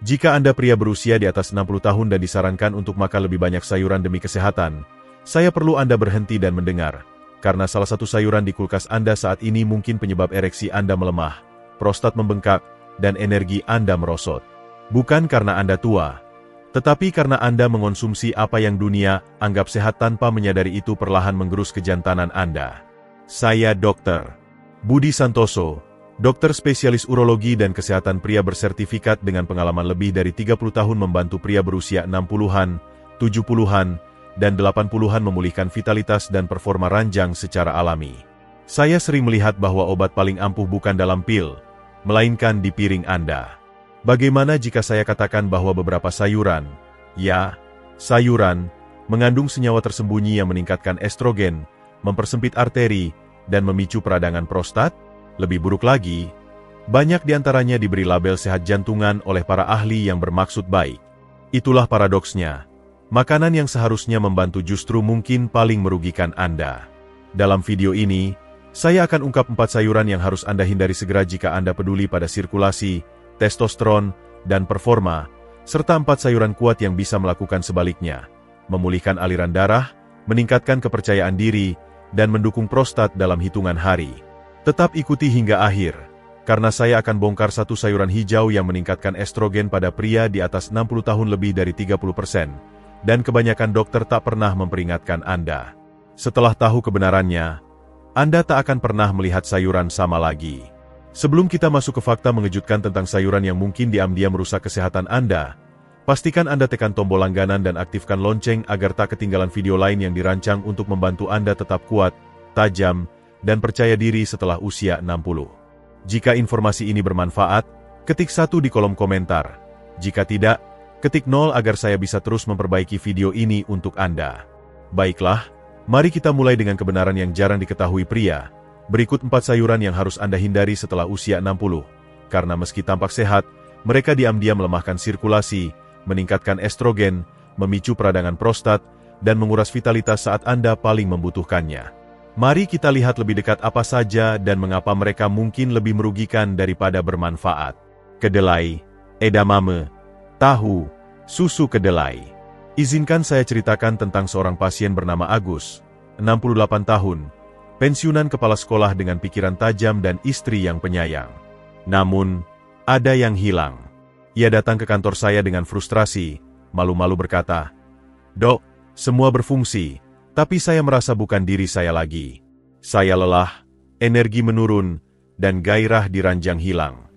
Jika Anda pria berusia di atas 60 tahun dan disarankan untuk makan lebih banyak sayuran demi kesehatan, saya perlu Anda berhenti dan mendengar, karena salah satu sayuran di kulkas Anda saat ini mungkin penyebab ereksi Anda melemah, prostat membengkak, dan energi Anda merosot. Bukan karena Anda tua, tetapi karena Anda mengonsumsi apa yang dunia anggap sehat tanpa menyadari itu perlahan menggerus kejantanan Anda. Saya Dr. Budi Santoso, dokter spesialis urologi dan kesehatan pria bersertifikat dengan pengalaman lebih dari 30 tahun membantu pria berusia 60-an, 70-an, dan 80-an memulihkan vitalitas dan performa ranjang secara alami. Saya sering melihat bahwa obat paling ampuh bukan dalam pil, melainkan di piring Anda. Bagaimana jika saya katakan bahwa beberapa sayuran, ya, sayuran, mengandung senyawa tersembunyi yang meningkatkan estrogen, mempersempit arteri, dan memicu peradangan prostat? Lebih buruk lagi, banyak di antaranya diberi label sehat jantungan oleh para ahli yang bermaksud baik. Itulah paradoksnya. Makanan yang seharusnya membantu justru mungkin paling merugikan Anda. Dalam video ini, saya akan ungkap 4 sayuran yang harus Anda hindari segera jika Anda peduli pada sirkulasi, testosteron, dan performa, serta 4 sayuran kuat yang bisa melakukan sebaliknya, memulihkan aliran darah, meningkatkan kepercayaan diri, dan mendukung prostat dalam hitungan hari. Tetap ikuti hingga akhir, karena saya akan bongkar satu sayuran hijau yang meningkatkan estrogen pada pria di atas 60 tahun lebih dari 30%, dan kebanyakan dokter tak pernah memperingatkan Anda. Setelah tahu kebenarannya, Anda tak akan pernah melihat sayuran sama lagi. Sebelum kita masuk ke fakta mengejutkan tentang sayuran yang mungkin diam-diam merusak kesehatan Anda, pastikan Anda tekan tombol langganan dan aktifkan lonceng agar tak ketinggalan video lain yang dirancang untuk membantu Anda tetap kuat, tajam, dan percaya diri setelah usia 60. Jika informasi ini bermanfaat, ketik 1 di kolom komentar. Jika tidak, ketik 0 agar saya bisa terus memperbaiki video ini untuk Anda. Baiklah, mari kita mulai dengan kebenaran yang jarang diketahui pria. Berikut 4 sayuran yang harus Anda hindari setelah usia 60, karena meski tampak sehat, mereka diam-diam melemahkan sirkulasi, meningkatkan estrogen, memicu peradangan prostat, dan menguras vitalitas saat Anda paling membutuhkannya. Mari kita lihat lebih dekat apa saja dan mengapa mereka mungkin lebih merugikan daripada bermanfaat. Kedelai, edamame, tahu, susu kedelai. Izinkan saya ceritakan tentang seorang pasien bernama Agus, 68 tahun, pensiunan kepala sekolah dengan pikiran tajam dan istri yang penyayang. Namun, ada yang hilang. Ia datang ke kantor saya dengan frustrasi, malu-malu berkata, "Dok, semua berfungsi, tapi saya merasa bukan diri saya lagi. Saya lelah, energi menurun, dan gairah di ranjang hilang.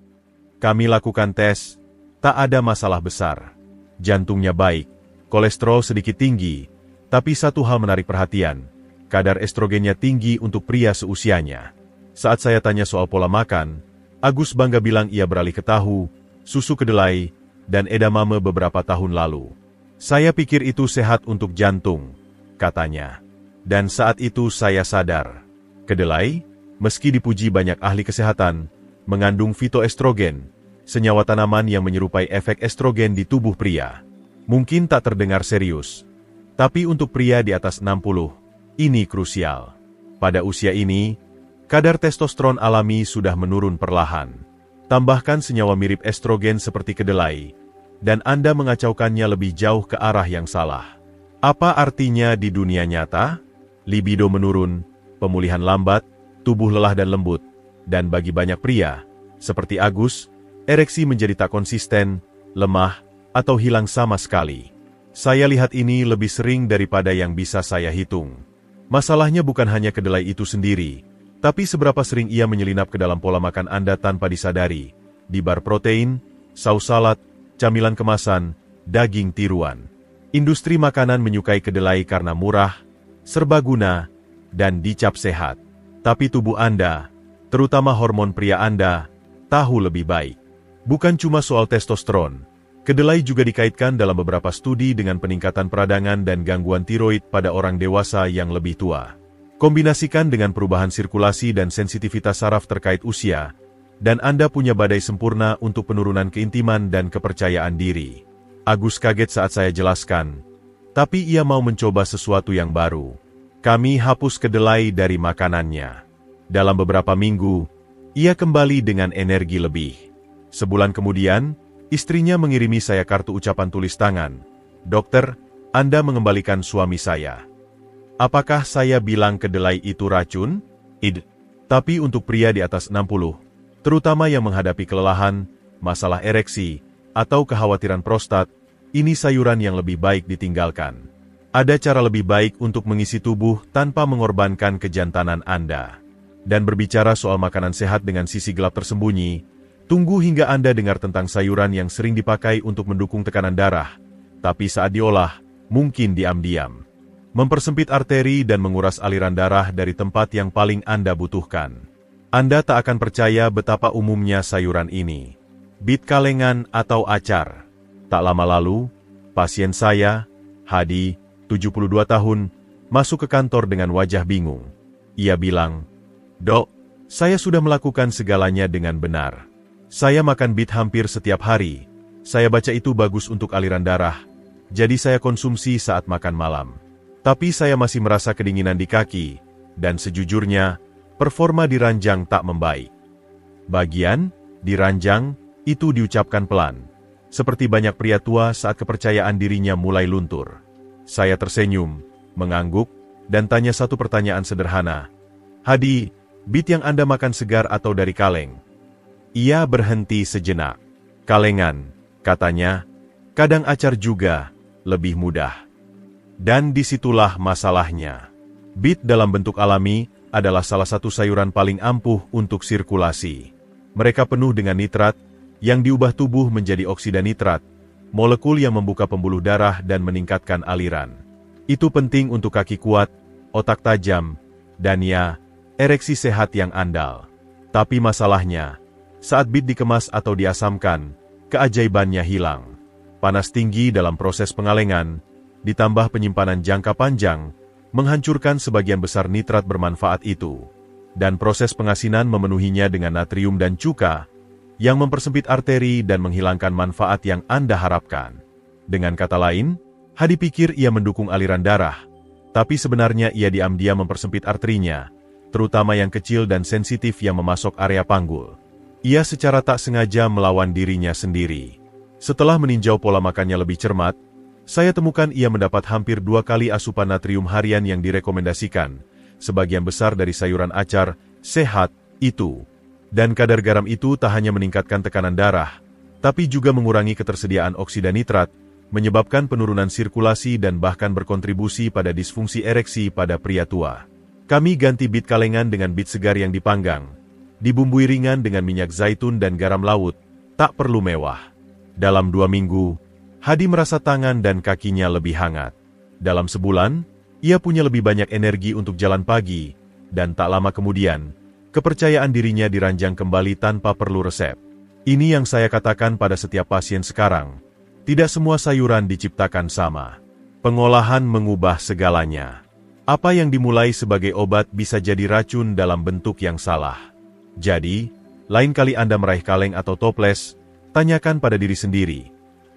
Kami lakukan tes, tak ada masalah besar. Jantungnya baik, kolesterol sedikit tinggi, tapi satu hal menarik perhatian. Kadar estrogennya tinggi untuk pria seusianya." Saat saya tanya soal pola makan, Agus bangga bilang ia beralih ke tahu, susu kedelai, dan edamame beberapa tahun lalu. "Saya pikir itu sehat untuk jantung," katanya. Dan saat itu saya sadar, kedelai, meski dipuji banyak ahli kesehatan, mengandung fitoestrogen, senyawa tanaman yang menyerupai efek estrogen di tubuh pria. Mungkin tak terdengar serius, tapi untuk pria di atas 60, ini krusial. Pada usia ini, kadar testosteron alami sudah menurun perlahan. Tambahkan senyawa mirip estrogen seperti kedelai, dan Anda mengacaukannya lebih jauh ke arah yang salah. Apa artinya di dunia nyata? Libido menurun, pemulihan lambat, tubuh lelah dan lembut, dan bagi banyak pria, seperti Agus, ereksi menjadi tak konsisten, lemah, atau hilang sama sekali. Saya lihat ini lebih sering daripada yang bisa saya hitung. Masalahnya bukan hanya kedelai itu sendiri, tapi seberapa sering ia menyelinap ke dalam pola makan Anda tanpa disadari, di bar protein, saus salad, camilan kemasan, daging tiruan. Industri makanan menyukai kedelai karena murah, serbaguna, dan dicap sehat. Tapi tubuh Anda, terutama hormon pria Anda, tahu lebih baik. Bukan cuma soal testosteron, kedelai juga dikaitkan dalam beberapa studi dengan peningkatan peradangan dan gangguan tiroid pada orang dewasa yang lebih tua. Kombinasikan dengan perubahan sirkulasi dan sensitivitas saraf terkait usia, dan Anda punya badai sempurna untuk penurunan keintiman dan kepercayaan diri. Agus kaget saat saya jelaskan, tapi ia mau mencoba sesuatu yang baru. Kami hapus kedelai dari makanannya. Dalam beberapa minggu, ia kembali dengan energi lebih. Sebulan kemudian, Istrinya mengirimi saya kartu ucapan tulis tangan. "Dokter, Anda mengembalikan suami saya." Apakah saya bilang kedelai itu racun? Tapi untuk pria di atas 60, terutama yang menghadapi kelelahan, masalah ereksi, atau kekhawatiran prostat, ini sayuran yang lebih baik ditinggalkan. Ada cara lebih baik untuk mengisi tubuh tanpa mengorbankan kejantanan Anda. Dan berbicara soal makanan sehat dengan sisi gelap tersembunyi, tunggu hingga Anda dengar tentang sayuran yang sering dipakai untuk mendukung tekanan darah, tapi saat diolah, mungkin diam-diam mempersempit arteri dan menguras aliran darah dari tempat yang paling Anda butuhkan. Anda tak akan percaya betapa umumnya sayuran ini. Bit kalengan atau acar. Tak lama lalu, pasien saya, Hadi, 72 tahun, masuk ke kantor dengan wajah bingung. Ia bilang, "Dok, saya sudah melakukan segalanya dengan benar. Saya makan bit hampir setiap hari. Saya baca itu bagus untuk aliran darah, jadi saya konsumsi saat makan malam. Tapi saya masih merasa kedinginan di kaki, dan sejujurnya, performa di ranjang tak membaik." Bagian di ranjang itu diucapkan pelan, seperti banyak pria tua saat kepercayaan dirinya mulai luntur. Saya tersenyum, mengangguk, dan tanya satu pertanyaan sederhana. "Hadi, bit yang Anda makan segar atau dari kaleng?" Ia berhenti sejenak. "Kalengan," katanya, "kadang acar juga, lebih mudah." Dan disitulah masalahnya. Bit dalam bentuk alami adalah salah satu sayuran paling ampuh untuk sirkulasi. Mereka penuh dengan nitrat, yang diubah tubuh menjadi oksida nitrat, molekul yang membuka pembuluh darah dan meningkatkan aliran. Itu penting untuk kaki kuat, otak tajam, dan ya, ereksi sehat yang andal. Tapi masalahnya, saat bit dikemas atau diasamkan, keajaibannya hilang. Panas tinggi dalam proses pengalengan, ditambah penyimpanan jangka panjang, menghancurkan sebagian besar nitrat bermanfaat itu. Dan proses pengasinan memenuhinya dengan natrium dan cuka, yang mempersempit arteri dan menghilangkan manfaat yang Anda harapkan. Dengan kata lain, Hadi pikir ia mendukung aliran darah, tapi sebenarnya ia diam-diam mempersempit arterinya, terutama yang kecil dan sensitif yang memasok area panggul. Ia secara tak sengaja melawan dirinya sendiri. Setelah meninjau pola makannya lebih cermat, saya temukan ia mendapat hampir 2 kali asupan natrium harian yang direkomendasikan, sebagian besar dari sayuran acar sehat itu. Dan kadar garam itu tak hanya meningkatkan tekanan darah, tapi juga mengurangi ketersediaan oksida nitrat, menyebabkan penurunan sirkulasi dan bahkan berkontribusi pada disfungsi ereksi pada pria tua. Kami ganti bit kalengan dengan bit segar yang dipanggang, dibumbui ringan dengan minyak zaitun dan garam laut, tak perlu mewah. Dalam 2 minggu, Hadi merasa tangan dan kakinya lebih hangat. Dalam sebulan, ia punya lebih banyak energi untuk jalan pagi, dan tak lama kemudian, kepercayaan dirinya diranjang kembali tanpa perlu resep. Ini yang saya katakan pada setiap pasien sekarang. Tidak semua sayuran diciptakan sama. Pengolahan mengubah segalanya. Apa yang dimulai sebagai obat bisa jadi racun dalam bentuk yang salah. Jadi, lain kali Anda meraih kaleng atau toples, tanyakan pada diri sendiri,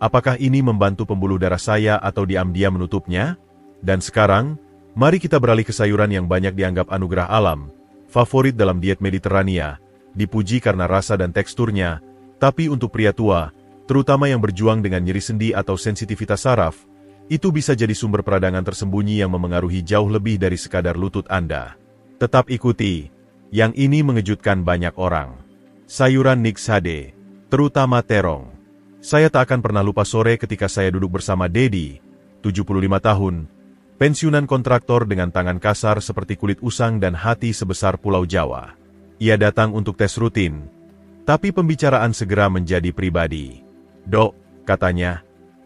apakah ini membantu pembuluh darah saya atau diam-diam menutupnya? Dan sekarang, mari kita beralih ke sayuran yang banyak dianggap anugerah alam, favorit dalam diet Mediterania, dipuji karena rasa dan teksturnya, tapi untuk pria tua, terutama yang berjuang dengan nyeri sendi atau sensitivitas saraf, itu bisa jadi sumber peradangan tersembunyi yang memengaruhi jauh lebih dari sekadar lutut Anda. Tetap ikuti, yang ini mengejutkan banyak orang. Sayuran Nixade, terutama terong. Saya tak akan pernah lupa sore ketika saya duduk bersama Dedi, 75 tahun, pensiunan kontraktor dengan tangan kasar seperti kulit usang dan hati sebesar Pulau Jawa. Ia datang untuk tes rutin, tapi pembicaraan segera menjadi pribadi. "Dok," katanya,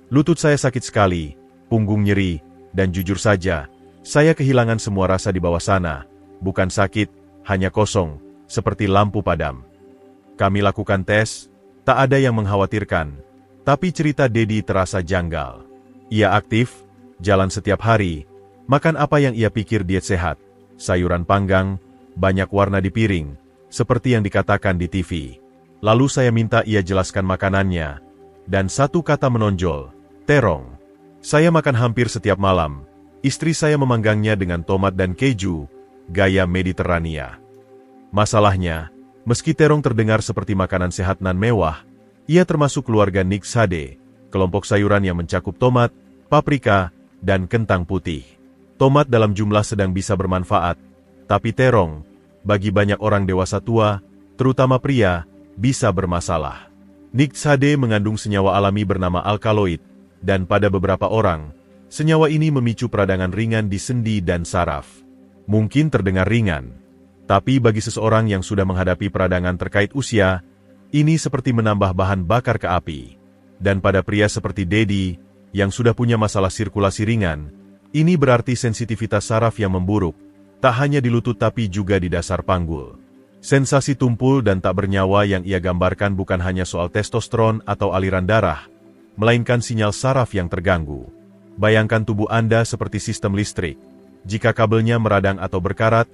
"lutut saya sakit sekali, punggung nyeri, dan jujur saja, saya kehilangan semua rasa di bawah sana. Bukan sakit, hanya kosong, seperti lampu padam." Kami lakukan tes, tak ada yang mengkhawatirkan. Tapi cerita Dedi terasa janggal. Ia aktif, jalan setiap hari, makan apa yang ia pikir diet sehat, sayuran panggang, banyak warna di piring, seperti yang dikatakan di TV. Lalu saya minta ia jelaskan makanannya, dan satu kata menonjol, terong. Saya makan hampir setiap malam, istri saya memanggangnya dengan tomat dan keju, gaya Mediterania. Masalahnya, meski terong terdengar seperti makanan sehat nan mewah, Ia termasuk keluarga Nixade, kelompok sayuran yang mencakup tomat, paprika, dan kentang putih. Tomat dalam jumlah sedang bisa bermanfaat, tapi terong, bagi banyak orang dewasa tua, terutama pria, bisa bermasalah. Nixade mengandung senyawa alami bernama alkaloid, dan pada beberapa orang, senyawa ini memicu peradangan ringan di sendi dan saraf. Mungkin terdengar ringan, tapi bagi seseorang yang sudah menghadapi peradangan terkait usia, ini seperti menambah bahan bakar ke api. Dan pada pria seperti Dedi, yang sudah punya masalah sirkulasi ringan, ini berarti sensitivitas saraf yang memburuk, tak hanya di lutut tapi juga di dasar panggul. Sensasi tumpul dan tak bernyawa yang ia gambarkan bukan hanya soal testosteron atau aliran darah, melainkan sinyal saraf yang terganggu. Bayangkan tubuh Anda seperti sistem listrik. Jika kabelnya meradang atau berkarat,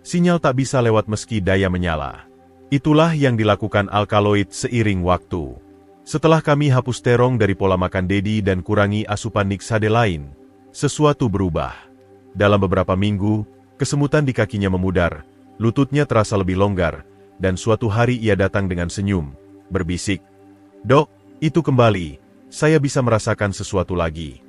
sinyal tak bisa lewat meski daya menyala. Itulah yang dilakukan alkaloid seiring waktu. Setelah kami hapus terong dari pola makan Dedi dan kurangi asupan Nixade lain, sesuatu berubah. Dalam beberapa minggu, kesemutan di kakinya memudar, lututnya terasa lebih longgar, dan suatu hari ia datang dengan senyum, berbisik, "Dok, itu kembali, saya bisa merasakan sesuatu lagi."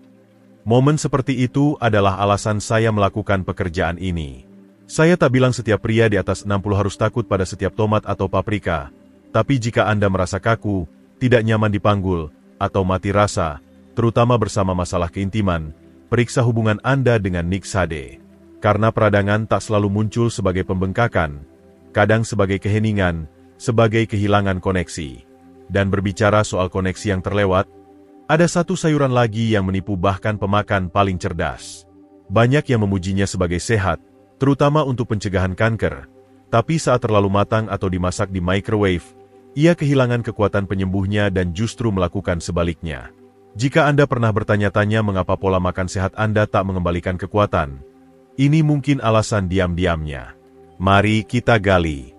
Momen seperti itu adalah alasan saya melakukan pekerjaan ini. Saya tak bilang setiap pria di atas 60 harus takut pada setiap tomat atau paprika, tapi jika Anda merasa kaku, tidak nyaman di panggul, atau mati rasa, terutama bersama masalah keintiman, periksa hubungan Anda dengan Nixade. Karena peradangan tak selalu muncul sebagai pembengkakan, kadang sebagai keheningan, sebagai kehilangan koneksi. Dan berbicara soal koneksi yang terlewat, ada satu sayuran lagi yang menipu bahkan pemakan paling cerdas. Banyak yang memujinya sebagai sehat, terutama untuk pencegahan kanker, tapi saat terlalu matang atau dimasak di microwave, ia kehilangan kekuatan penyembuhnya dan justru melakukan sebaliknya. Jika Anda pernah bertanya-tanya mengapa pola makan sehat Anda tak mengembalikan kekuatan, ini mungkin alasan diam-diamnya. Mari kita gali.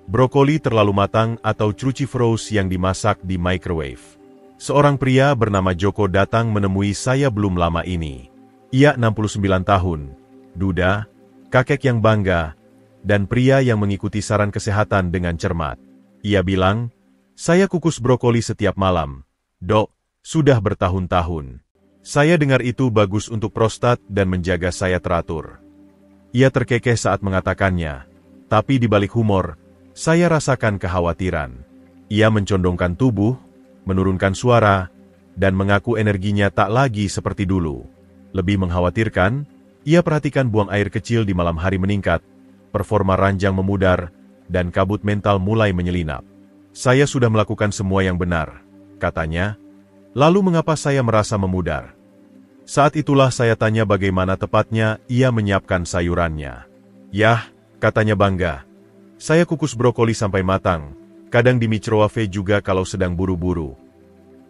Brokoli terlalu matang atau cruciferous yang dimasak di microwave. Seorang pria bernama Joko datang menemui saya belum lama ini. Ia 69 tahun, duda, kakek yang bangga, dan pria yang mengikuti saran kesehatan dengan cermat. Ia bilang, "Saya kukus brokoli setiap malam, Dok, sudah bertahun-tahun. Saya dengar itu bagus untuk prostat dan menjaga saya teratur." Ia terkekeh saat mengatakannya, tapi di balik humor, saya rasakan kekhawatiran. Ia mencondongkan tubuh, menurunkan suara, dan mengaku energinya tak lagi seperti dulu. Lebih mengkhawatirkan, ia perhatikan buang air kecil di malam hari meningkat, performa ranjang memudar, dan kabut mental mulai menyelinap. "Saya sudah melakukan semua yang benar," katanya. "Lalu mengapa saya merasa memudar?" Saat itulah saya tanya bagaimana tepatnya ia menyiapkan sayurannya. "Yah," katanya bangga, "saya kukus brokoli sampai matang, kadang di microwave juga kalau sedang buru-buru."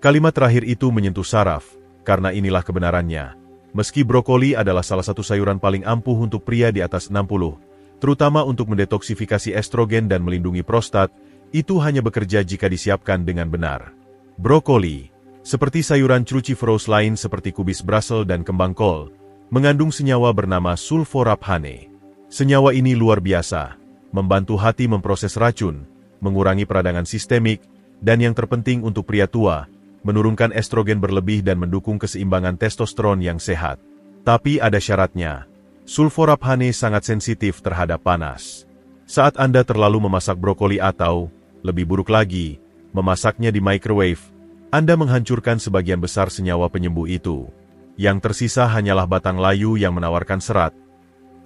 Kalimat terakhir itu menyentuh saraf, karena inilah kebenarannya. Meski brokoli adalah salah satu sayuran paling ampuh untuk pria di atas 60, terutama untuk mendetoksifikasi estrogen dan melindungi prostat, itu hanya bekerja jika disiapkan dengan benar. Brokoli, seperti sayuran cruciferous lain seperti kubis Brussels dan kembang kol, mengandung senyawa bernama sulforaphane. Senyawa ini luar biasa, membantu hati memproses racun, mengurangi peradangan sistemik, dan yang terpenting untuk pria tua, menurunkan estrogen berlebih dan mendukung keseimbangan testosteron yang sehat. Tapi ada syaratnya. Sulforaphane sangat sensitif terhadap panas. Saat Anda terlalu memasak brokoli atau, lebih buruk lagi, memasaknya di microwave, Anda menghancurkan sebagian besar senyawa penyembuh itu. Yang tersisa hanyalah batang layu yang menawarkan serat.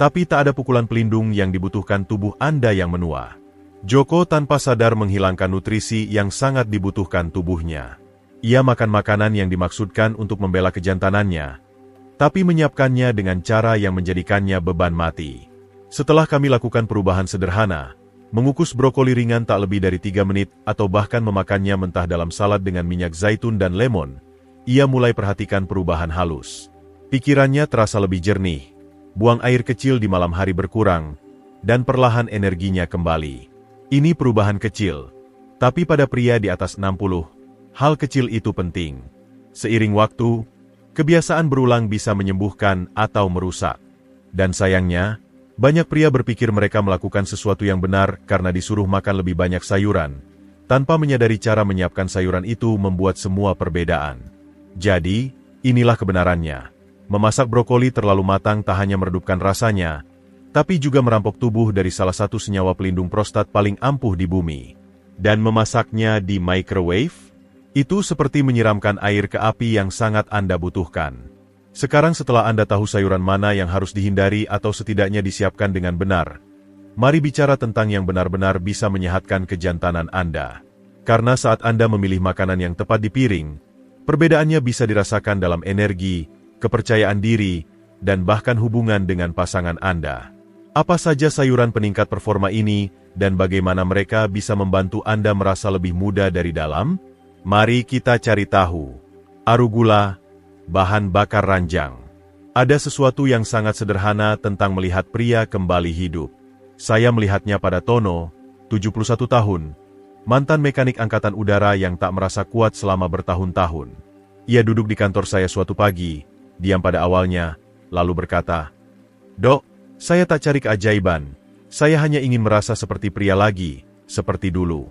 Tapi tak ada pukulan pelindung yang dibutuhkan tubuh Anda yang menua. Joko tanpa sadar menghilangkan nutrisi yang sangat dibutuhkan tubuhnya. Ia makan makanan yang dimaksudkan untuk membela kejantanannya, tapi menyiapkannya dengan cara yang menjadikannya beban mati. Setelah kami lakukan perubahan sederhana, mengukus brokoli ringan tak lebih dari 3 menit atau bahkan memakannya mentah dalam salad dengan minyak zaitun dan lemon, ia mulai perhatikan perubahan halus. Pikirannya terasa lebih jernih, buang air kecil di malam hari berkurang, dan perlahan energinya kembali. Ini perubahan kecil, tapi pada pria di atas 60, hal kecil itu penting. Seiring waktu, kebiasaan berulang bisa menyembuhkan atau merusak. Dan sayangnya, banyak pria berpikir mereka melakukan sesuatu yang benar karena disuruh makan lebih banyak sayuran. Tanpa menyadari cara menyiapkan sayuran itu membuat semua perbedaan. Jadi, inilah kebenarannya. Memasak brokoli terlalu matang tak hanya meredupkan rasanya, tapi juga merampok tubuh dari salah satu senyawa pelindung prostat paling ampuh di bumi. Dan memasaknya di microwave? Itu seperti menyiramkan air ke api yang sangat Anda butuhkan. Sekarang setelah Anda tahu sayuran mana yang harus dihindari atau setidaknya disiapkan dengan benar, mari bicara tentang yang benar-benar bisa menyehatkan kejantanan Anda. Karena saat Anda memilih makanan yang tepat di piring, perbedaannya bisa dirasakan dalam energi, kepercayaan diri, dan bahkan hubungan dengan pasangan Anda. Apa saja sayuran peningkat performa ini, dan bagaimana mereka bisa membantu Anda merasa lebih muda dari dalam? Mari kita cari tahu. Arugula, bahan bakar ranjang. Ada sesuatu yang sangat sederhana tentang melihat pria kembali hidup. Saya melihatnya pada Tono, 71 tahun, mantan mekanik angkatan udara yang tak merasa kuat selama bertahun-tahun. Ia duduk di kantor saya suatu pagi, diam pada awalnya, lalu berkata, "Dok, saya tak cari keajaiban. Saya hanya ingin merasa seperti pria lagi, seperti dulu."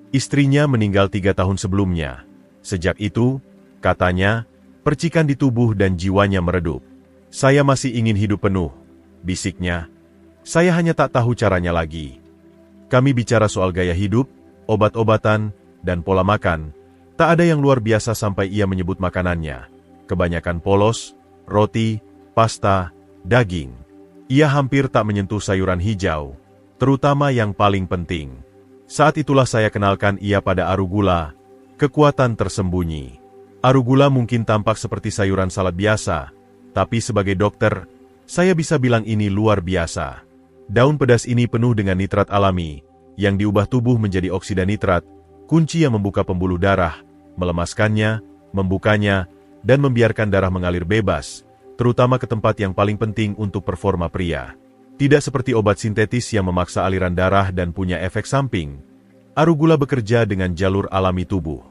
Istrinya meninggal 3 tahun sebelumnya. Sejak itu, katanya, percikan di tubuh dan jiwanya meredup. "Saya masih ingin hidup penuh," bisiknya. "Saya hanya tak tahu caranya lagi." Kami bicara soal gaya hidup, obat-obatan, dan pola makan. Tak ada yang luar biasa sampai ia menyebut makanannya. Kebanyakan polos, roti, pasta, daging. Ia hampir tak menyentuh sayuran hijau, terutama yang paling penting. Saat itulah saya kenalkan ia pada arugula, kekuatan tersembunyi. Arugula mungkin tampak seperti sayuran salad biasa, tapi sebagai dokter, saya bisa bilang ini luar biasa. Daun pedas ini penuh dengan nitrat alami, yang diubah tubuh menjadi oksida nitrat, kunci yang membuka pembuluh darah, melemaskannya, membukanya, dan membiarkan darah mengalir bebas, terutama ke tempat yang paling penting untuk performa pria. Tidak seperti obat sintetis yang memaksa aliran darah dan punya efek samping, arugula bekerja dengan jalur alami tubuh.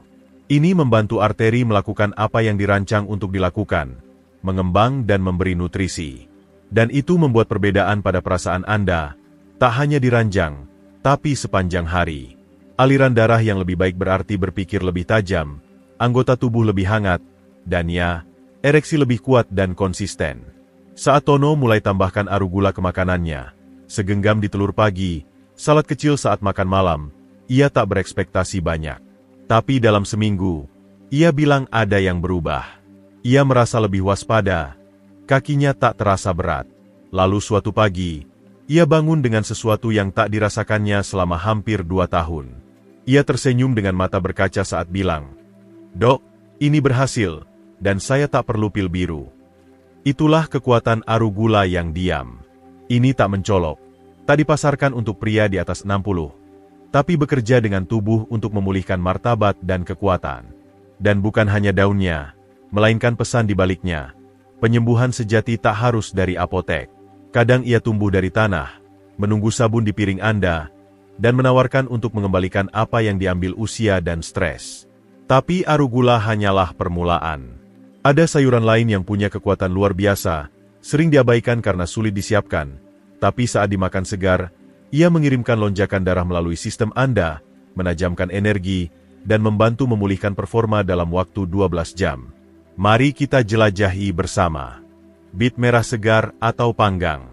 Ini membantu arteri melakukan apa yang dirancang untuk dilakukan, mengembang dan memberi nutrisi. Dan itu membuat perbedaan pada perasaan Anda, tak hanya di ranjang, tapi sepanjang hari. Aliran darah yang lebih baik berarti berpikir lebih tajam, anggota tubuh lebih hangat, dan ya, ereksi lebih kuat dan konsisten. Saat Tono mulai tambahkan arugula ke makanannya, segenggam di telur pagi, salad kecil saat makan malam, ia tak berekspektasi banyak. Tapi dalam seminggu, ia bilang ada yang berubah. Ia merasa lebih waspada, kakinya tak terasa berat. Lalu suatu pagi, ia bangun dengan sesuatu yang tak dirasakannya selama hampir 2 tahun. Ia tersenyum dengan mata berkaca saat bilang, "Dok, ini berhasil. Dan saya tak perlu pil biru." Itulah kekuatan arugula yang diam. Ini tak mencolok, tak dipasarkan untuk pria di atas 60, tapi bekerja dengan tubuh untuk memulihkan martabat dan kekuatan. Dan bukan hanya daunnya, melainkan pesan di baliknya. Penyembuhan sejati tak harus dari apotek. Kadang ia tumbuh dari tanah, menunggu sabun di piring Anda, dan menawarkan untuk mengembalikan apa yang diambil usia dan stres. Tapi arugula hanyalah permulaan. Ada sayuran lain yang punya kekuatan luar biasa, sering diabaikan karena sulit disiapkan, tapi saat dimakan segar, ia mengirimkan lonjakan darah melalui sistem Anda, menajamkan energi, dan membantu memulihkan performa dalam waktu 12 jam. Mari kita jelajahi bersama. Bit merah segar atau panggang.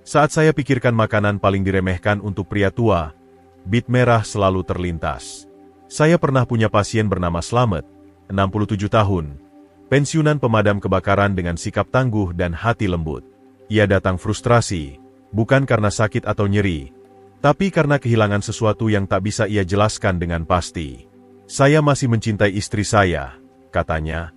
Saat saya pikirkan makanan paling diremehkan untuk pria tua, bit merah selalu terlintas. Saya pernah punya pasien bernama Slamet, 67 tahun, pensiunan pemadam kebakaran dengan sikap tangguh dan hati lembut. Ia datang frustrasi, bukan karena sakit atau nyeri, tapi karena kehilangan sesuatu yang tak bisa ia jelaskan dengan pasti. "Saya masih mencintai istri saya," katanya,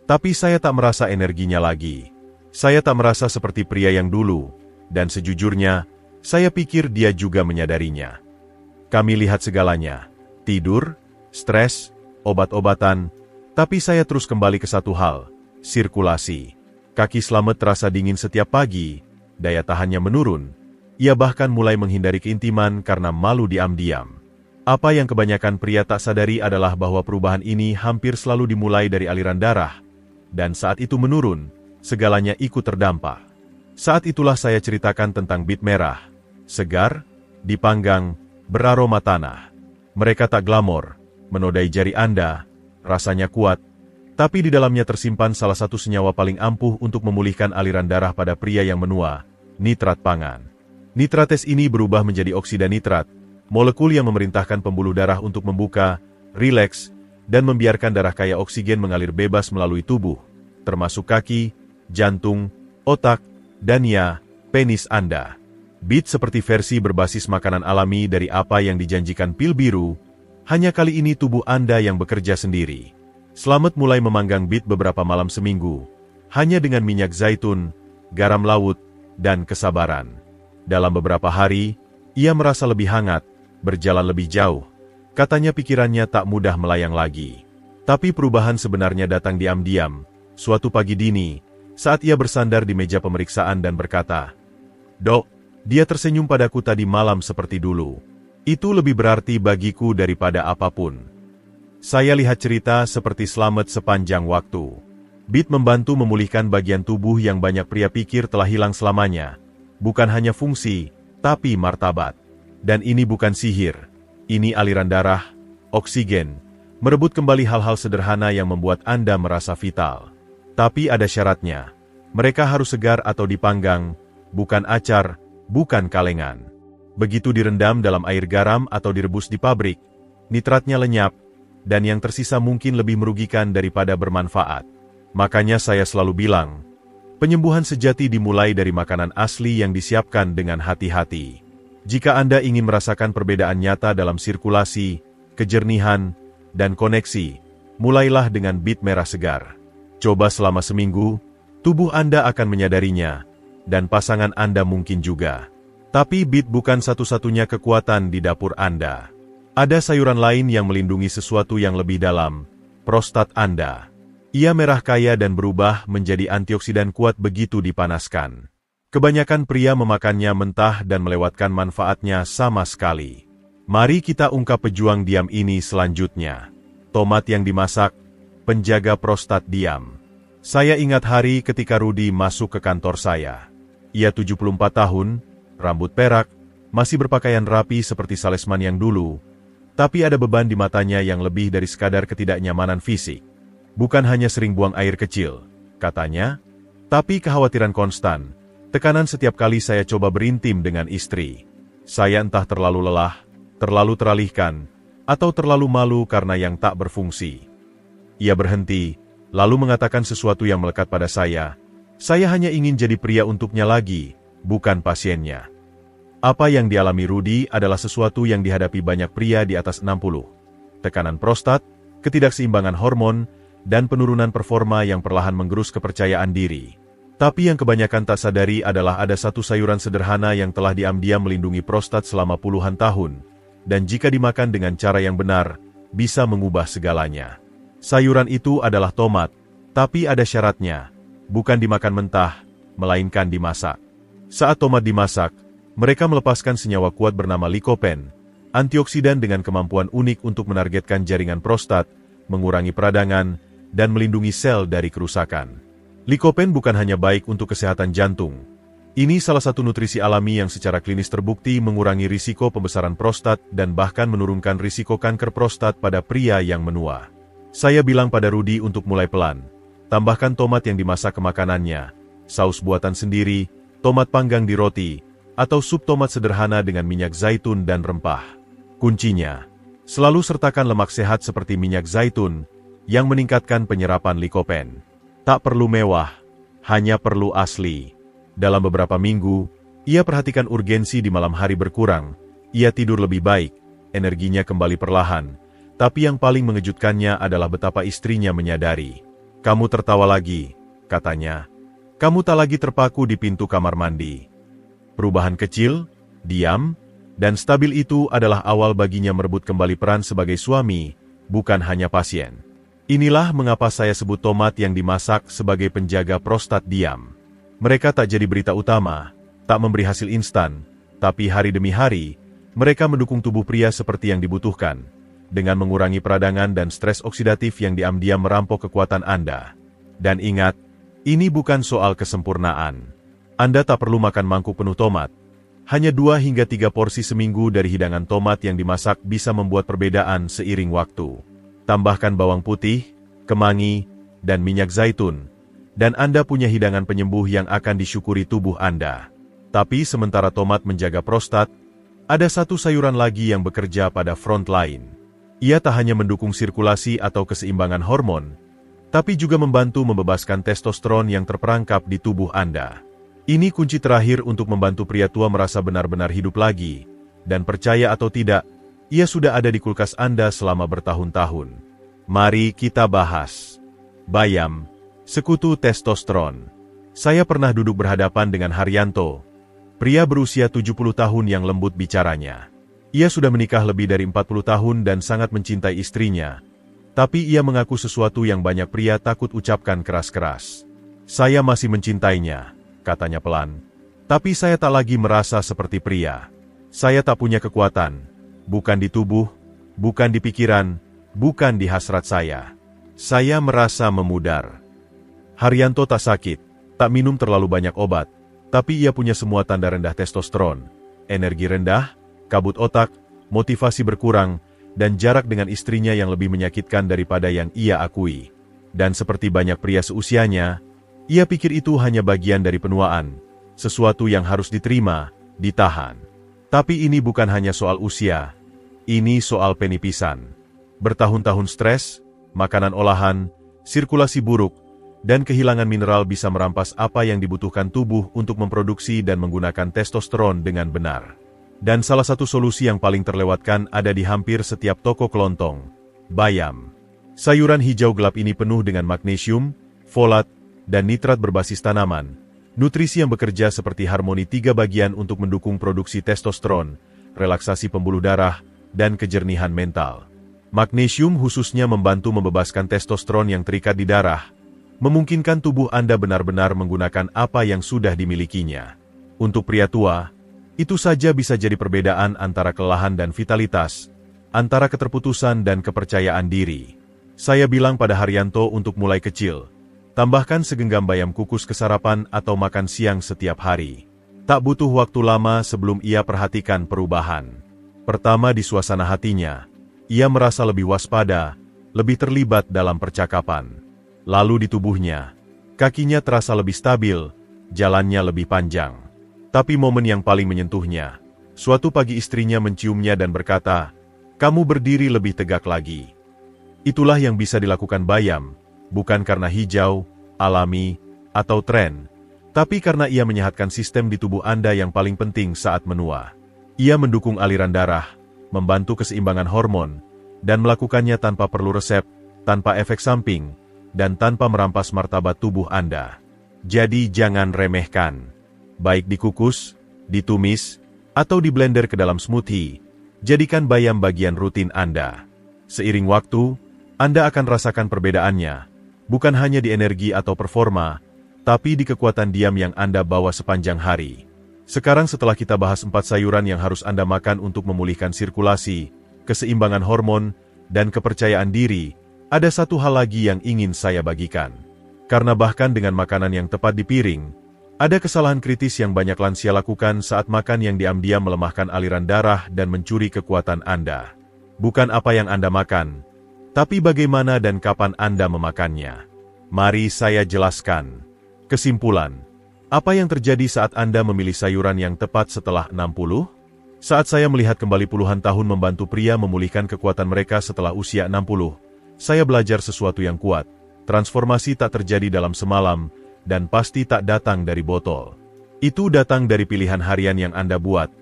"tapi saya tak merasa energinya lagi. Saya tak merasa seperti pria yang dulu, dan sejujurnya, saya pikir dia juga menyadarinya." Kami lihat segalanya, tidur, stres, obat-obatan, tapi saya terus kembali ke satu hal, sirkulasi. Kaki Slamet terasa dingin setiap pagi, daya tahannya menurun. Ia bahkan mulai menghindari keintiman karena malu diam-diam. Apa yang kebanyakan pria tak sadari adalah bahwa perubahan ini hampir selalu dimulai dari aliran darah, dan saat itu menurun, segalanya ikut terdampak. Saat itulah saya ceritakan tentang bit merah, segar, dipanggang, beraroma tanah. Mereka tak glamor, menodai jari Anda, rasanya kuat, tapi di dalamnya tersimpan salah satu senyawa paling ampuh untuk memulihkan aliran darah pada pria yang menua, nitrat pangan. Nitrates ini berubah menjadi oksida nitrat, molekul yang memerintahkan pembuluh darah untuk membuka, rileks, dan membiarkan darah kaya oksigen mengalir bebas melalui tubuh, termasuk kaki, jantung, otak, dan ya, penis Anda. Beat seperti versi berbasis makanan alami dari apa yang dijanjikan pil biru, hanya kali ini tubuh Anda yang bekerja sendiri. Slamet mulai memanggang Beat beberapa malam seminggu, hanya dengan minyak zaitun, garam laut, dan kesabaran. Dalam beberapa hari, ia merasa lebih hangat, berjalan lebih jauh. Katanya pikirannya tak mudah melayang lagi. Tapi perubahan sebenarnya datang diam-diam. Suatu pagi dini, saat ia bersandar di meja pemeriksaan dan berkata, "Dok," dia tersenyum padaku tadi malam seperti dulu. Itu lebih berarti bagiku daripada apapun. Saya lihat cerita seperti Slamet sepanjang waktu. Beat membantu memulihkan bagian tubuh yang banyak pria pikir telah hilang selamanya. Bukan hanya fungsi, tapi martabat. Dan ini bukan sihir. Ini aliran darah, oksigen, merebut kembali hal-hal sederhana yang membuat Anda merasa vital. Tapi ada syaratnya. Mereka harus segar atau dipanggang, bukan acar, bukan kalengan. Begitu direndam dalam air garam atau direbus di pabrik, nitratnya lenyap, dan yang tersisa mungkin lebih merugikan daripada bermanfaat. Makanya saya selalu bilang, penyembuhan sejati dimulai dari makanan asli yang disiapkan dengan hati-hati. Jika Anda ingin merasakan perbedaan nyata dalam sirkulasi, kejernihan, dan koneksi, mulailah dengan Beat merah segar. Coba selama seminggu, tubuh Anda akan menyadarinya, dan pasangan Anda mungkin juga. Tapi Beat bukan satu-satunya kekuatan di dapur Anda. Ada sayuran lain yang melindungi sesuatu yang lebih dalam, prostat Anda. Ia merah kaya dan berubah menjadi antioksidan kuat begitu dipanaskan. Kebanyakan pria memakannya mentah dan melewatkan manfaatnya sama sekali. Mari kita ungkap pejuang diam ini selanjutnya. Tomat yang dimasak, penjaga prostat diam. Saya ingat hari ketika Rudy masuk ke kantor saya. Ia 74 tahun, rambut perak, masih berpakaian rapi seperti salesman yang dulu, tapi ada beban di matanya yang lebih dari sekadar ketidaknyamanan fisik. Bukan hanya sering buang air kecil, katanya, tapi kekhawatiran konstan, tekanan setiap kali saya coba berintim dengan istri. Saya entah terlalu lelah, terlalu teralihkan, atau terlalu malu karena yang tak berfungsi. Ia berhenti, lalu mengatakan sesuatu yang melekat pada saya hanya ingin jadi pria untuknya lagi, bukan pasiennya. Apa yang dialami Rudy adalah sesuatu yang dihadapi banyak pria di atas 60. Tekanan prostat, ketidakseimbangan hormon, dan penurunan performa yang perlahan menggerus kepercayaan diri. Tapi yang kebanyakan tak sadari adalah ada satu sayuran sederhana yang telah diam-diam melindungi prostat selama puluhan tahun, dan jika dimakan dengan cara yang benar, bisa mengubah segalanya. Sayuran itu adalah tomat, tapi ada syaratnya. Bukan dimakan mentah, melainkan dimasak. Saat tomat dimasak, mereka melepaskan senyawa kuat bernama likopen, antioksidan dengan kemampuan unik untuk menargetkan jaringan prostat, mengurangi peradangan, dan melindungi sel dari kerusakan. Likopen bukan hanya baik untuk kesehatan jantung. Ini salah satu nutrisi alami yang secara klinis terbukti mengurangi risiko pembesaran prostat dan bahkan menurunkan risiko kanker prostat pada pria yang menua. Saya bilang pada Rudy untuk mulai pelan. Tambahkan tomat yang dimasak ke makanannya, saus buatan sendiri, tomat panggang di roti, atau sup tomat sederhana dengan minyak zaitun dan rempah. Kuncinya, selalu sertakan lemak sehat seperti minyak zaitun, yang meningkatkan penyerapan likopen. Tak perlu mewah, hanya perlu asli. Dalam beberapa minggu, ia perhatikan urgensi di malam hari berkurang, ia tidur lebih baik, energinya kembali perlahan, tapi yang paling mengejutkannya adalah betapa istrinya menyadari. "Kamu tertawa lagi," katanya. "Kamu tak lagi terpaku di pintu kamar mandi." Perubahan kecil, diam, dan stabil itu adalah awal baginya merebut kembali peran sebagai suami, bukan hanya pasien. Inilah mengapa saya sebut tomat yang dimasak sebagai penjaga prostat diam. Mereka tak jadi berita utama, tak memberi hasil instan, tapi hari demi hari, mereka mendukung tubuh pria seperti yang dibutuhkan, dengan mengurangi peradangan dan stres oksidatif yang diam-diam merampok kekuatan Anda. Dan ingat, ini bukan soal kesempurnaan. Anda tak perlu makan mangkuk penuh tomat. Hanya 2 hingga 3 porsi seminggu dari hidangan tomat yang dimasak bisa membuat perbedaan seiring waktu. Tambahkan bawang putih, kemangi, dan minyak zaitun, dan Anda punya hidangan penyembuh yang akan disyukuri tubuh Anda. Tapi sementara tomat menjaga prostat, ada satu sayuran lagi yang bekerja pada front line. Ia tak hanya mendukung sirkulasi atau keseimbangan hormon, tapi juga membantu membebaskan testosteron yang terperangkap di tubuh Anda. Ini kunci terakhir untuk membantu pria tua merasa benar-benar hidup lagi, dan percaya atau tidak, ia sudah ada di kulkas Anda selama bertahun-tahun. Mari kita bahas. Bayam, sekutu testosteron. Saya pernah duduk berhadapan dengan Haryanto, pria berusia 70 tahun yang lembut bicaranya. Ia sudah menikah lebih dari 40 tahun dan sangat mencintai istrinya, tapi ia mengaku sesuatu yang banyak pria takut ucapkan keras-keras. Saya masih mencintainya, katanya pelan. Tapi saya tak lagi merasa seperti pria. Saya tak punya kekuatan, bukan di tubuh, bukan di pikiran, bukan di hasrat saya. Saya merasa memudar. Haryanto tak sakit, tak minum terlalu banyak obat, tapi ia punya semua tanda rendah testosteron, energi rendah, kabut otak, motivasi berkurang, dan jarak dengan istrinya yang lebih menyakitkan daripada yang ia akui. Dan seperti banyak pria seusianya, ia pikir itu hanya bagian dari penuaan, sesuatu yang harus diterima, ditahan. Tapi ini bukan hanya soal usia, ini soal penipisan. Bertahun-tahun stres, makanan olahan, sirkulasi buruk, dan kehilangan mineral bisa merampas apa yang dibutuhkan tubuh untuk memproduksi dan menggunakan testosteron dengan benar. Dan salah satu solusi yang paling terlewatkan ada di hampir setiap toko kelontong, bayam. Sayuran hijau gelap ini penuh dengan magnesium, folat, dan nitrat berbasis tanaman, nutrisi yang bekerja seperti harmoni 3 bagian untuk mendukung produksi testosteron, relaksasi pembuluh darah, dan kejernihan mental. Magnesium khususnya membantu membebaskan testosteron yang terikat di darah, memungkinkan tubuh Anda benar-benar menggunakan apa yang sudah dimilikinya. Untuk pria tua, itu saja bisa jadi perbedaan antara kelelahan dan vitalitas, antara keterputusan dan kepercayaan diri. Saya bilang pada Haryanto untuk mulai kecil, tambahkan segenggam bayam kukus ke sarapan atau makan siang setiap hari. Tak butuh waktu lama sebelum ia perhatikan perubahan. Pertama di suasana hatinya, ia merasa lebih waspada, lebih terlibat dalam percakapan. Lalu di tubuhnya, kakinya terasa lebih stabil, jalannya lebih panjang. Tapi momen yang paling menyentuhnya, suatu pagi istrinya menciumnya dan berkata, "Kamu berdiri lebih tegak lagi." Itulah yang bisa dilakukan bayam, bukan karena hijau, alami, atau tren, tapi karena ia menyehatkan sistem di tubuh Anda yang paling penting saat menua. Ia mendukung aliran darah, membantu keseimbangan hormon, dan melakukannya tanpa perlu resep, tanpa efek samping, dan tanpa merampas martabat tubuh Anda. Jadi jangan remehkan. Baik dikukus, ditumis, atau diblender ke dalam smoothie, jadikan bayam bagian rutin Anda. Seiring waktu, Anda akan rasakan perbedaannya, bukan hanya di energi atau performa, tapi di kekuatan diam yang Anda bawa sepanjang hari. Sekarang setelah kita bahas 4 sayuran yang harus Anda makan untuk memulihkan sirkulasi, keseimbangan hormon, dan kepercayaan diri, ada satu hal lagi yang ingin saya bagikan. Karena bahkan dengan makanan yang tepat di piring, ada kesalahan kritis yang banyak lansia lakukan saat makan yang diam-diam melemahkan aliran darah dan mencuri kekuatan Anda. Bukan apa yang Anda makan, tapi bagaimana dan kapan Anda memakannya. Mari saya jelaskan. Kesimpulan. Apa yang terjadi saat Anda memilih sayuran yang tepat setelah 60? Saat saya melihat kembali puluhan tahun membantu pria memulihkan kekuatan mereka setelah usia 60, saya belajar sesuatu yang kuat. Transformasi tak terjadi dalam semalam, dan pasti tak datang dari botol. Itu datang dari pilihan harian yang Anda buat,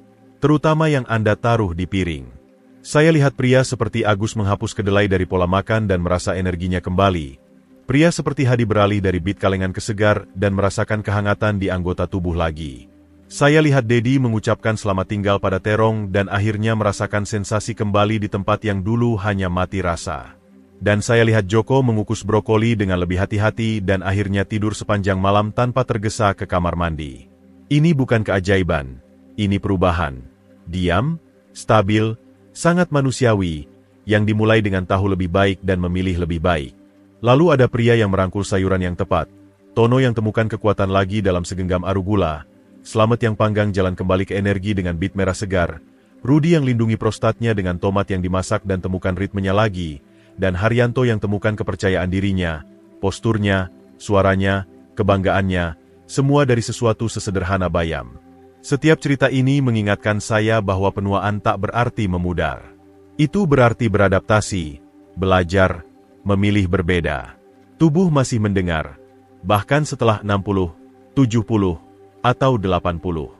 terutama yang Anda taruh di piring. Saya lihat pria seperti Agus menghapus kedelai dari pola makan dan merasa energinya kembali. Pria seperti Hadi beralih dari bit kalengan ke segar dan merasakan kehangatan di anggota tubuh lagi. Saya lihat Dedi mengucapkan selamat tinggal pada terong dan akhirnya merasakan sensasi kembali di tempat yang dulu hanya mati rasa. Dan saya lihat Joko mengukus brokoli dengan lebih hati-hati dan akhirnya tidur sepanjang malam tanpa tergesa ke kamar mandi. Ini bukan keajaiban, ini perubahan. Diam, stabil, sangat manusiawi, yang dimulai dengan tahu lebih baik dan memilih lebih baik. Lalu ada pria yang merangkul sayuran yang tepat, Tono yang temukan kekuatan lagi dalam segenggam arugula, Slamet yang panggang jalan kembali ke energi dengan beat merah segar, Rudy yang lindungi prostatnya dengan tomat yang dimasak dan temukan ritmenya lagi, dan Haryanto yang temukan kepercayaan dirinya, posturnya, suaranya, kebanggaannya, semua dari sesuatu sesederhana bayam. Setiap cerita ini mengingatkan saya bahwa penuaan tak berarti memudar. Itu berarti beradaptasi, belajar, memilih berbeda. Tubuh masih mendengar, bahkan setelah 60, 70, atau 80.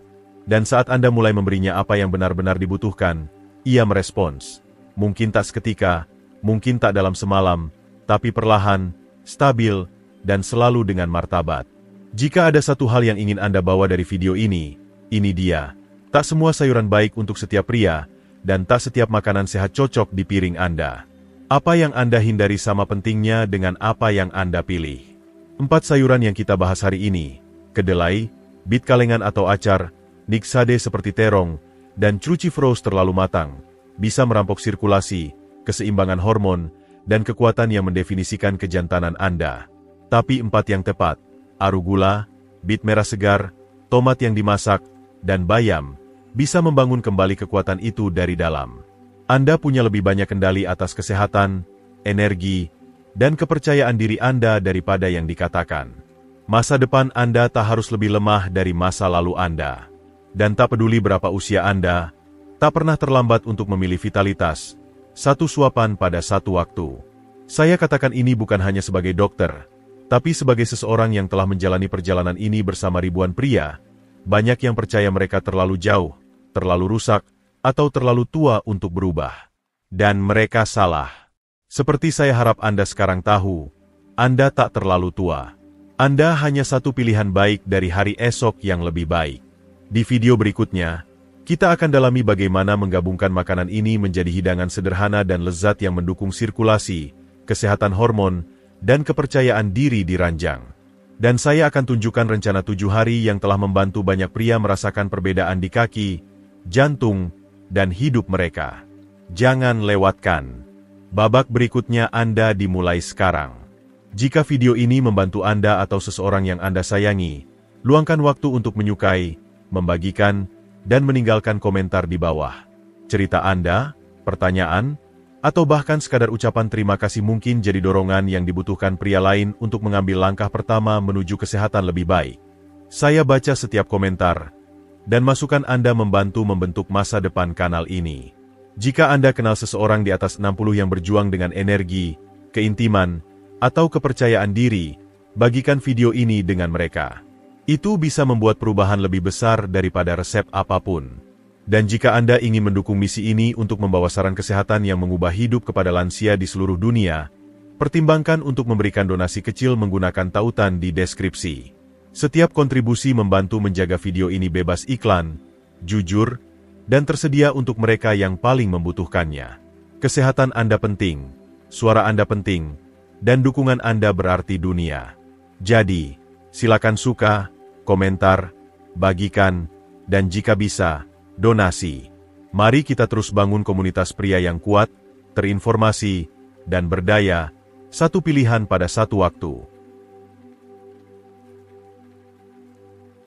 Dan saat Anda mulai memberinya apa yang benar-benar dibutuhkan, ia merespons. Mungkin tak seketika, mungkin tak dalam semalam, tapi perlahan, stabil, dan selalu dengan martabat. Jika ada satu hal yang ingin Anda bawa dari video ini dia. Tak semua sayuran baik untuk setiap pria, dan tak setiap makanan sehat cocok di piring Anda. Apa yang Anda hindari sama pentingnya dengan apa yang Anda pilih. 4 sayuran yang kita bahas hari ini, kedelai, bit kalengan atau acar, niksade seperti terong, dan crucifers terlalu matang, bisa merampok sirkulasi, keseimbangan hormon, dan kekuatan yang mendefinisikan kejantanan Anda. Tapi 4 yang tepat, arugula, bit merah segar, tomat yang dimasak, dan bayam, bisa membangun kembali kekuatan itu dari dalam. Anda punya lebih banyak kendali atas kesehatan, energi, dan kepercayaan diri Anda daripada yang dikatakan. Masa depan Anda tak harus lebih lemah dari masa lalu Anda. Dan tak peduli berapa usia Anda, tak pernah terlambat untuk memilih vitalitas, satu suapan pada satu waktu. Saya katakan ini bukan hanya sebagai dokter, tapi sebagai seseorang yang telah menjalani perjalanan ini bersama ribuan pria. Banyak yang percaya mereka terlalu jauh, terlalu rusak, atau terlalu tua untuk berubah. Dan mereka salah. Seperti saya harap Anda sekarang tahu, Anda tak terlalu tua. Anda hanya satu pilihan baik dari hari esok yang lebih baik. Di video berikutnya, kita akan dalami bagaimana menggabungkan makanan ini menjadi hidangan sederhana dan lezat yang mendukung sirkulasi, kesehatan hormon, dan kepercayaan diri di ranjang. Dan saya akan tunjukkan rencana 7 hari yang telah membantu banyak pria merasakan perbedaan di kaki, jantung, dan hidup mereka. Jangan lewatkan. Babak berikutnya Anda dimulai sekarang. Jika video ini membantu Anda atau seseorang yang Anda sayangi, luangkan waktu untuk menyukai, membagikan, dan meninggalkan komentar di bawah. Cerita Anda, pertanyaan, atau bahkan sekadar ucapan terima kasih mungkin jadi dorongan yang dibutuhkan pria lain untuk mengambil langkah pertama menuju kesehatan lebih baik. Saya baca setiap komentar, dan masukan Anda membantu membentuk masa depan kanal ini. Jika Anda kenal seseorang di atas 60 yang berjuang dengan energi, keintiman, atau kepercayaan diri, bagikan video ini dengan mereka. Itu bisa membuat perubahan lebih besar daripada resep apapun. Dan jika Anda ingin mendukung misi ini untuk membawa saran kesehatan yang mengubah hidup kepada lansia di seluruh dunia, pertimbangkan untuk memberikan donasi kecil menggunakan tautan di deskripsi. Setiap kontribusi membantu menjaga video ini bebas iklan, jujur, dan tersedia untuk mereka yang paling membutuhkannya. Kesehatan Anda penting, suara Anda penting, dan dukungan Anda berarti dunia. Jadi, silakan suka, komentar, bagikan, dan jika bisa, donasi. Mari kita terus bangun komunitas pria yang kuat, terinformasi, dan berdaya, satu pilihan pada satu waktu.